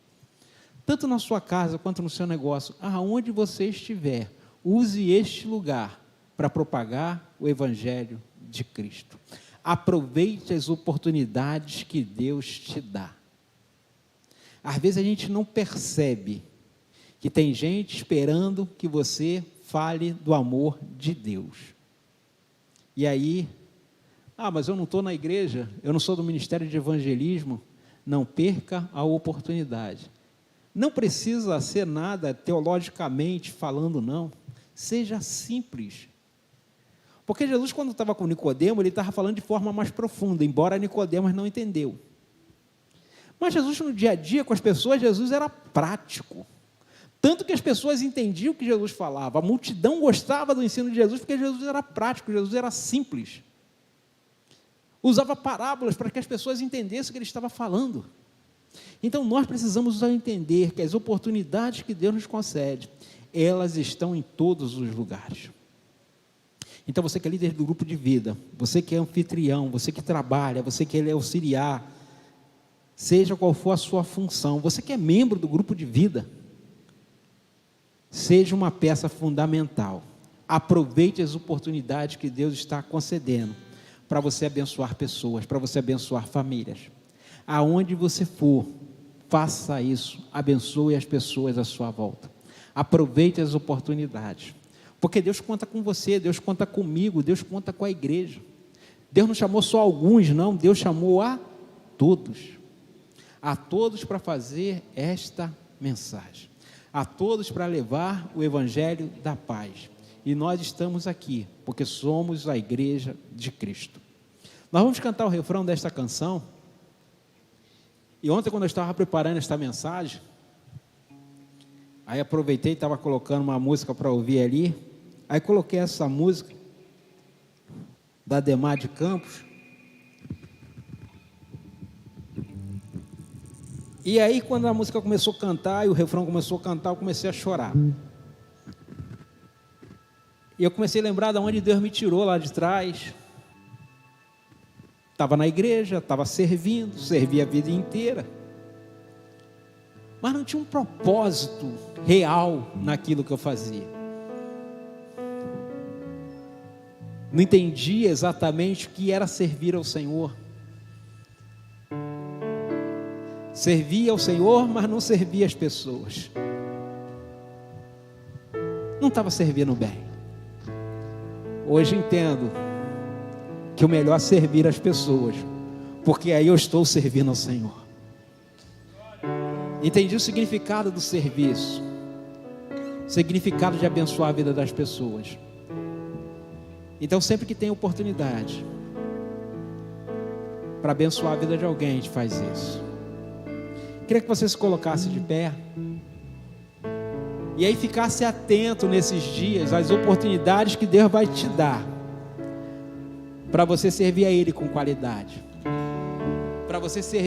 Tanto na sua casa quanto no seu negócio, aonde você estiver, use este lugar para propagar o evangelho de Cristo. Aproveite as oportunidades que Deus te dá. Às vezes a gente não percebe que tem gente esperando que você fale do amor de Deus. E aí, mas eu não estou na igreja, eu não sou do ministério de evangelismo. Não perca a oportunidade. Não precisa ser nada teologicamente falando, não. Seja simples. Porque Jesus, quando estava com Nicodemo, ele estava falando de forma mais profunda, embora Nicodemos não entendeu. Mas Jesus, no dia a dia, com as pessoas, Jesus era prático. Tanto que as pessoas entendiam o que Jesus falava. A multidão gostava do ensino de Jesus, porque Jesus era prático, Jesus era simples. Usava parábolas para que as pessoas entendessem o que ele estava falando. Então, nós precisamos entender que as oportunidades que Deus nos concede, elas estão em todos os lugares. Então, você que é líder do grupo de vida, você que é anfitrião, você que trabalha, você que é auxiliar, seja qual for a sua função, você que é membro do grupo de vida, seja uma peça fundamental. Aproveite as oportunidades que Deus está concedendo para você abençoar pessoas, para você abençoar famílias. Aonde você for, faça isso, abençoe as pessoas à sua volta. Aproveite as oportunidades, porque Deus conta com você, Deus conta comigo, Deus conta com a igreja. Deus não chamou só alguns, não, Deus chamou a todos para fazer esta mensagem, a todos para levar o evangelho da paz. E nós estamos aqui, porque somos a igreja de Cristo. Nós vamos cantar o refrão desta canção. E ontem, quando eu estava preparando esta mensagem, aí aproveitei e estava colocando uma música para ouvir ali. Aí coloquei essa música da Ademar de Campos. E aí, quando a música começou a cantar e o refrão começou a cantar, eu comecei a chorar. E eu comecei a lembrar de onde Deus me tirou lá de trás. Estava na igreja, estava servindo, servia a vida inteira. Mas não tinha um propósito real naquilo que eu fazia. Não entendia exatamente o que era servir ao Senhor. Servia ao Senhor, mas não servia as pessoas. Não estava servindo bem. Hoje entendo que o melhor é servir as pessoas, porque aí eu estou servindo ao Senhor. Entendi o significado do serviço, o significado de abençoar a vida das pessoas. Então, sempre que tem oportunidade para abençoar a vida de alguém, a gente faz isso. Queria que você se colocasse de pé e aí ficasse atento nesses dias às oportunidades que Deus vai te dar para você servir a Ele com qualidade, para você servir